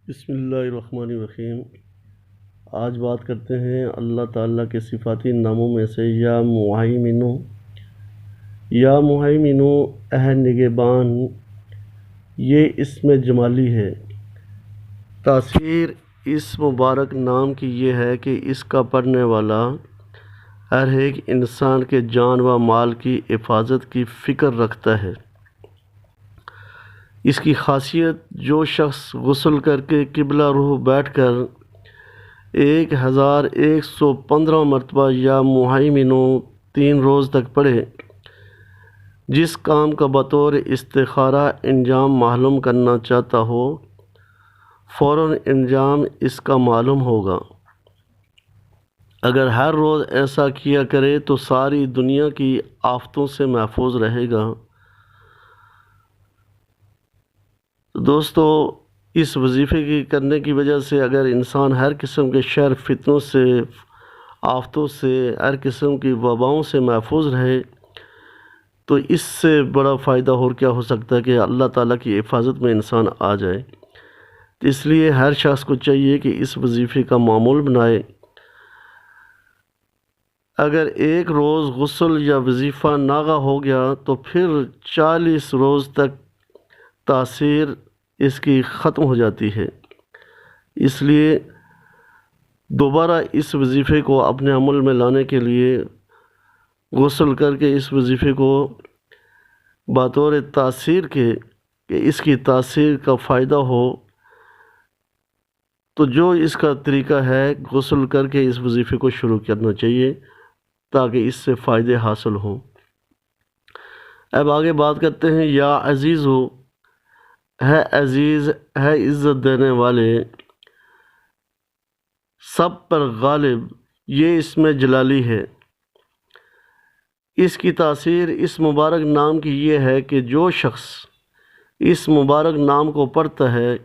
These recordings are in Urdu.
بسم اللہ الرحمن الرحیم۔ آج بات کرتے ہیں اللہ تعالیٰ کے صفاتی ناموں میں سے یا مہیمنو۔ یا مہیمنو اے نگہبان، یہ اسم جمالی ہے۔ تاثیر اس مبارک نام کی یہ ہے کہ اس کا پڑھنے والا ہر ایک انسان کے جان و مال کی حفاظت کی فکر رکھتا ہے۔ اس کی خاصیت، جو شخص غسل کر کے قبلہ رخ بیٹھ کر 1115 مرتبہ یا مہیمنو 3 روز تک پڑھے، جس کام کا بطور استخارہ انجام معلوم کرنا چاہتا ہو، فوراً انجام اس کا معلوم ہوگا۔ اگر ہر روز ایسا کیا کرے تو ساری دنیا کی آفتوں سے محفوظ رہے گا۔ دوستو، اس وظیفے کی کرنے کی وجہ سے اگر انسان ہر قسم کے شر فتنوں سے، آفتوں سے، ہر قسم کی وباؤں سے محفوظ رہے تو اس سے بڑا فائدہ اور کیا ہو سکتا ہے کہ اللہ تعالیٰ کی حفاظت میں انسان آ جائے۔ اس لیے ہر شخص کو چاہیے کہ اس وظیفے کا معمول بنائے۔ اگر ایک روز غسل یا وظیفہ ناغہ ہو گیا تو پھر 40 روز تک تاثیر اس کی ختم ہو جاتی ہے۔ اس لیے دوبارہ اس وظیفے کو اپنے عمل میں لانے کے لیے غسل کر کے اس وظیفے کو بطور تاثیر کے کہ اس کی تاثیر کا فائدہ ہو، تو جو اس کا طریقہ ہے غسل کر کے اس وظیفے کو شروع کرنا چاہیے تاکہ اس سے فائدے حاصل ہوں۔ اب آگے بات کرتے ہیں یا عزیز ہو، ہے عزیز، ہے عزت دینے والے، سب پر غالب، یہ اسم جلالی ہے۔ اس کی تاثیر اس مبارک نام کی یہ ہے کہ جو شخص اس مبارک نام کو پڑھتا ہے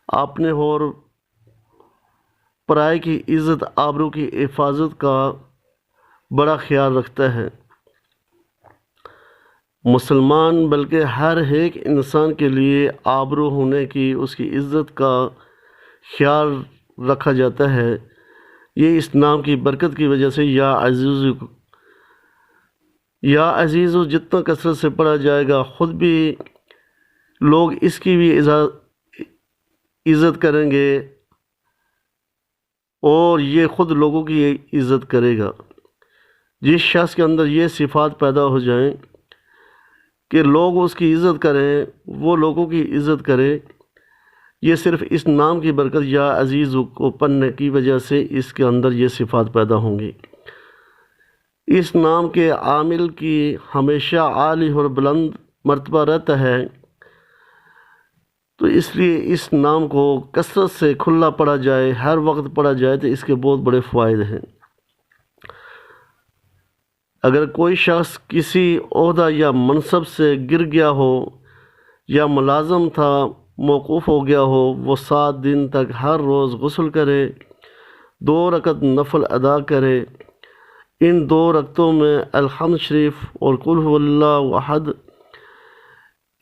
اپنے اور پرائے کی عزت آبرو کی حفاظت کا بڑا خیال رکھتا ہے۔ مسلمان بلکہ ہر ایک انسان کے لیے آبرو ہونے کی، اس کی عزت کا خیال رکھا جاتا ہے۔ یہ اس نام کی برکت کی وجہ سے یا عزیز جتنا کثرت سے پڑھا جائے گا، خود بھی لوگ اس کی بھی عزت کریں گے اور یہ خود لوگوں کی عزت کرے گا۔ جس شخص کے اندر یہ صفات پیدا ہو جائیں کہ لوگ اس کی عزت کریں، وہ لوگوں کی عزت کرے، یہ صرف اس نام کی برکت یا عزیز کو پڑھنے کی وجہ سے اس کے اندر یہ صفات پیدا ہوں گی۔ اس نام کے عامل کی ہمیشہ عالی اور بلند مرتبہ رہتا ہے، تو اس لیے اس نام کو کثرت سے کھلا پڑھا جائے، ہر وقت پڑھا جائے تو اس کے بہت بڑے فوائد ہیں۔ اگر کوئی شخص کسی عہدہ یا منصب سے گر گیا ہو یا ملازم تھا موقوف ہو گیا ہو، وہ 7 دن تک ہر روز غسل کرے، 2 رکعت نفل ادا کرے، ان 2 رکعتوں میں الحمد شریف اور قل هو اللہ احد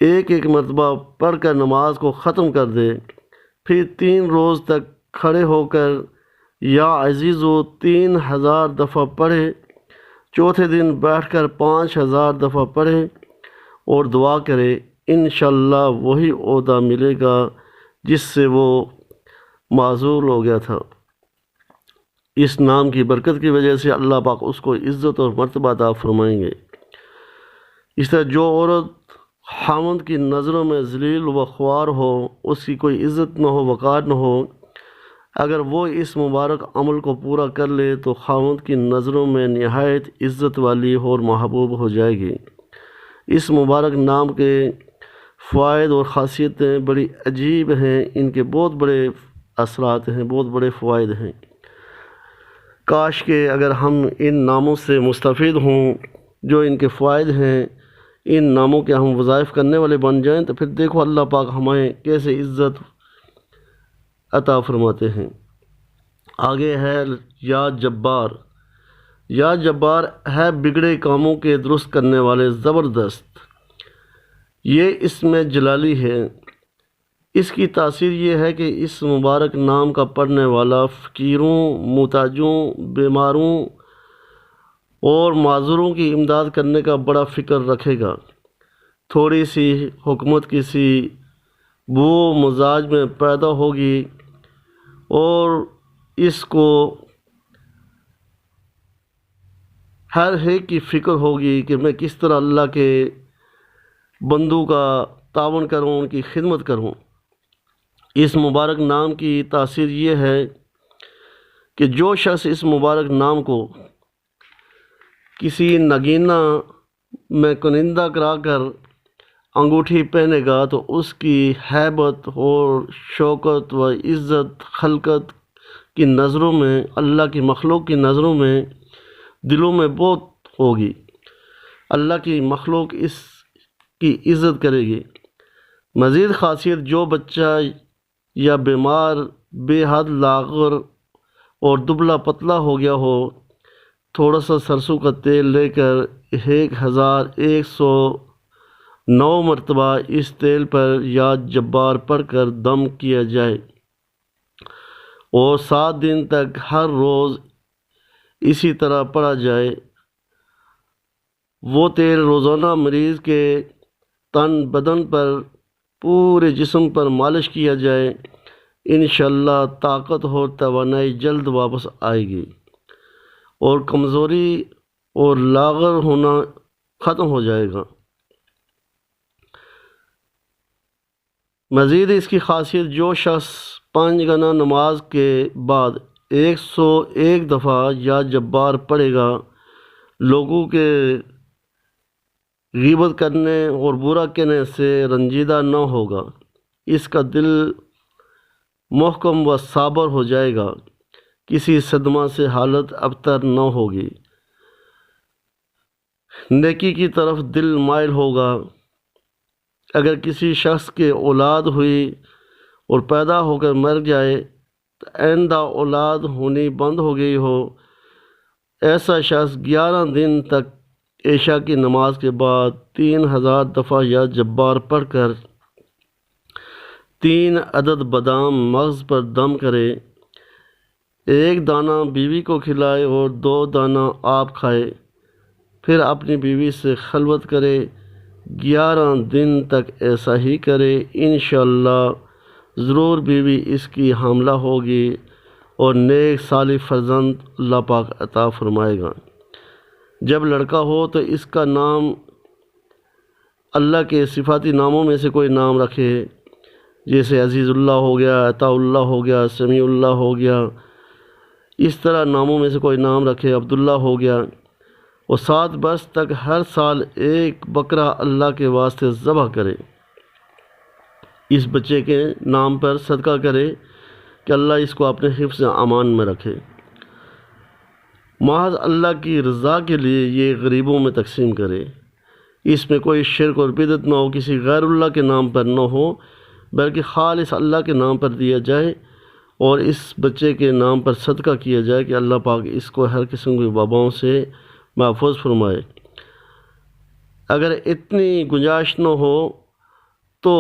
ایک مرتبہ پڑھ کر نماز کو ختم کر دے، پھر 3 روز تک کھڑے ہو کر یا عزیزو 3000 دفعہ پڑھے، چوتھے دن بیٹھ کر 5000 دفعہ پڑھے اور دعا کرے، انشاءاللہ وہی عہدہ ملے گا جس سے وہ معزول ہو گیا تھا۔ اس نام کی برکت کی وجہ سے اللہ پاک اس کو عزت اور مرتبہ عطا فرمائیں گے۔ اس طرح جو عورت خاوند کی نظروں میں ذلیل و خوار ہو، اس کی کوئی عزت نہ ہو، وقار نہ ہو، اگر وہ اس مبارک عمل کو پورا کر لے تو خاوند کی نظروں میں نہایت عزت والی اور محبوب ہو جائے گی۔ اس مبارک نام کے فوائد اور خاصیتیں بڑی عجیب ہیں، ان کے بہت بڑے اثرات ہیں، بہت بڑے فوائد ہیں۔ کاش کہ اگر ہم ان ناموں سے مستفید ہوں، جو ان کے فوائد ہیں، ان ناموں کے ہم وظائف کرنے والے بن جائیں تو پھر دیکھو اللہ پاک ہمیں کیسے عزت عطا فرماتے ہیں۔ آگے ہے یا جبار۔ یا جبار ہے بگڑے کاموں کے درست کرنے والے، زبردست، یہ اسم جلالی ہے۔ اس کی تاثیر یہ ہے کہ اس مبارک نام کا پڑھنے والا فقیروں، محتاجوں، بیماروں اور معذوروں کی امداد کرنے کا بڑا فکر رکھے گا۔ تھوڑی سی حکمت کسی بو مزاج میں پیدا ہوگی اور اس کو ہر ایک کی فکر ہوگی کہ میں کس طرح اللہ کے بندوں کا تعاون کروں، ان کی خدمت کروں۔ اس مبارک نام کی تاثیر یہ ہے کہ جو شخص اس مبارک نام کو کسی نگینہ میں کنندہ کرا کر انگوٹھی پہنے گا تو اس کی ہیبت اور شوکت و عزت خلقت کی نظروں میں، اللہ کی مخلوق کی نظروں میں، دلوں میں بہت ہوگی۔ اللہ کی مخلوق اس کی عزت کرے گی۔ مزید خاصیت، جو بچہ یا بیمار بے حد لاغر اور دبلا پتلا ہو گیا ہو، تھوڑا سا سرسوں کا تیل لے کر 1109 مرتبہ اس تیل پر یا جبار پڑھ کر دم کیا جائے اور 7 دن تک ہر روز اسی طرح پڑھا جائے۔ وہ تیل روزانہ مریض کے بدن پر، پورے جسم پر مالش کیا جائے، انشاءاللہ طاقت اور توانائی جلد واپس آئے گی اور کمزوری اور لاغر ہونا ختم ہو جائے گا۔ مزید اس کی خاصیت، جو شخص 5 گنا نماز کے بعد 101 دفعہ یا جبار پڑھے گا، لوگوں کے غیبت کرنے اور برا کہنے سے رنجیدہ نہ ہوگا، اس کا دل محکم و صابر ہو جائے گا، کسی صدمہ سے حالت ابتر نہ ہوگی، نیکی کی طرف دل مائل ہوگا۔ اگر کسی شخص کے اولاد ہوئی اور پیدا ہو کر مر جائے تو آئندہ اولاد ہونی بند ہو گئی ہو، ایسا شخص 11 دن تک عشاء کی نماز کے بعد 3000 دفعہ یا جبار پڑھ کر 3 عدد بادام مغز پر دم کرے، 1 دانہ بیوی کو کھلائے اور 2 دانہ آپ کھائے، پھر اپنی بیوی سے خلوت کرے، 11 دن تک ایسا ہی کرے، انشاءاللہ ضرور بیوی اس کی حاملہ ہوگی اور نیک صالح فرزند اللہ پاک عطا فرمائے گا۔ جب لڑکا ہو تو اس کا نام اللہ کے صفاتی ناموں میں سے کوئی نام رکھے، جیسے عزیز اللہ ہو گیا، عطا اللہ ہو گیا، سمیع اللہ ہو گیا، اس طرح ناموں میں سے کوئی نام رکھے، عبداللہ ہو گیا، اور 7 برس تک ہر سال 1 بکرا اللہ کے واسطے ذبح کرے، اس بچے کے نام پر صدقہ کرے کہ اللہ اس کو اپنے حفظ امان میں رکھے۔ محض اللہ کی رضا کے لیے یہ غریبوں میں تقسیم کرے، اس میں کوئی شرک اور بدعت نہ ہو، کسی غیر اللہ کے نام پر نہ ہو، بلکہ خالص اللہ کے نام پر دیا جائے اور اس بچے کے نام پر صدقہ کیا جائے کہ اللہ پاک اس کو ہر قسم کی وباؤں سے محفوظ فرمائے۔ اگر اتنی گنجائش نہ ہو تو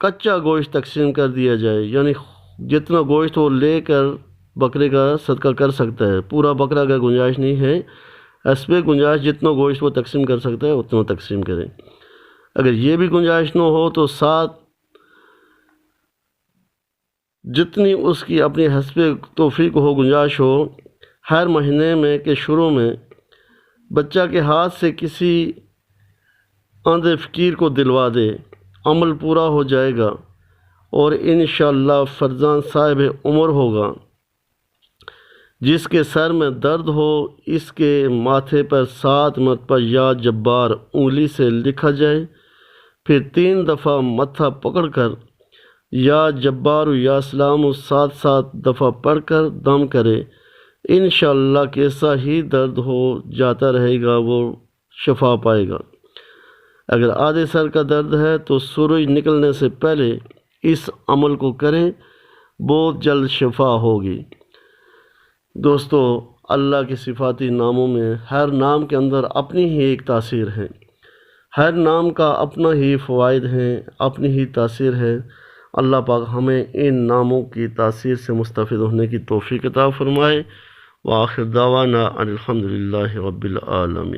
کچا گوشت تقسیم کر دیا جائے، یعنی جتنا گوشت وہ لے کر بکرے کا صدقہ کر سکتا ہے، پورا بکرا اگر گنجائش نہیں ہے، حسب گنجائش جتنا گوشت وہ تقسیم کر سکتا ہے اتنا تقسیم کریں۔ اگر یہ بھی گنجائش نہ ہو تو 7 جتنی اس کی اپنی حسب توفیق ہو، گنجائش ہو، ہر مہینے میں کے شروع میں بچہ کے ہاتھ سے کسی اندھے فقیر کو دلوا دے، عمل پورا ہو جائے گا اور انشاءاللہ فرزند صاحب عمر ہوگا۔ جس کے سر میں درد ہو، اس کے ماتھے پر 7 مرتبہ یا جبار انگلی سے لکھا جائے، پھر 3 دفعہ متھا پکڑ کر یا جبار یا سلام 7 دفعہ پڑھ کر دم کرے، انشاءاللہ کیسا ہی درد ہو جاتا رہے گا، وہ شفا پائے گا۔ اگر آدھے سر کا درد ہے تو سورج نکلنے سے پہلے اس عمل کو کریں، بہت جلد شفا ہوگی۔ دوستو، اللہ کے صفاتی ناموں میں ہر نام کے اندر اپنی ہی ایک تاثیر ہے، ہر نام کا اپنا ہی فوائد ہیں، اپنی ہی تاثیر ہے۔ اللہ پاک ہمیں ان ناموں کی تاثیر سے مستفید ہونے کی توفیق عطا فرمائے۔ وآخر دعوانا ان الحمدللہ رب العالمین۔